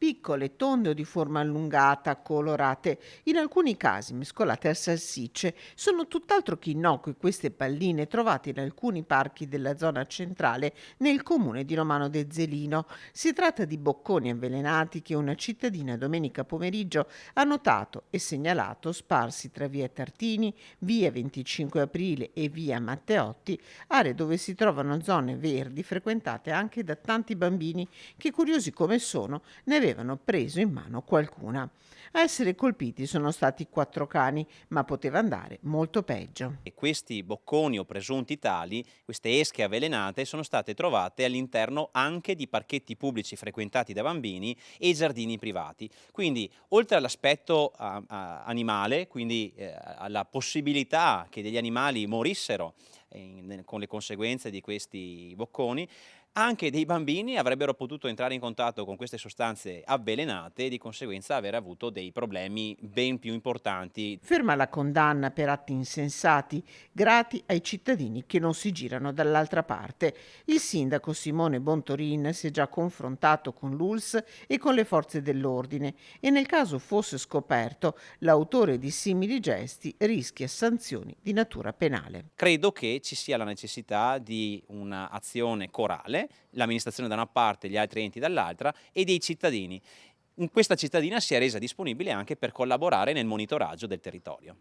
piccole, tonde o di forma allungata, colorate, in alcuni casi mescolate a salsicce. Sono tutt'altro che innocue queste palline trovate in alcuni parchi della zona centrale nel comune di Romano de Zelino. Si tratta di bocconi avvelenati che una cittadina domenica pomeriggio ha notato e segnalato sparsi tra via Tartini, via 25 aprile e via Matteotti, aree dove si trovano zone verdi frequentate anche da tanti bambini che, curiosi come sono, ne avevano preso in mano qualcuna. A essere colpiti sono stati 4 cani, ma poteva andare molto peggio. E questi bocconi o presunti tali, queste esche avvelenate, sono state trovate all'interno anche di parchetti pubblici frequentati da bambini e giardini privati. Quindi, oltre all'aspetto animale, quindi alla possibilità che degli animali morissero con le conseguenze di questi bocconi, anche dei bambini avrebbero potuto entrare in contatto con queste sostanze avvelenate e di conseguenza aver avuto dei problemi ben più importanti. Ferma la condanna per atti insensati, grati ai cittadini che non si girano dall'altra parte. Il sindaco Simone Bontorin si è già confrontato con l'ULSS e con le forze dell'ordine e nel caso fosse scoperto, l'autore di simili gesti rischia sanzioni di natura penale. Credo che ci sia la necessità di un'azione corale, l'amministrazione da una parte, gli altri enti dall'altra e dei cittadini. Questa cittadina si è resa disponibile anche per collaborare nel monitoraggio del territorio.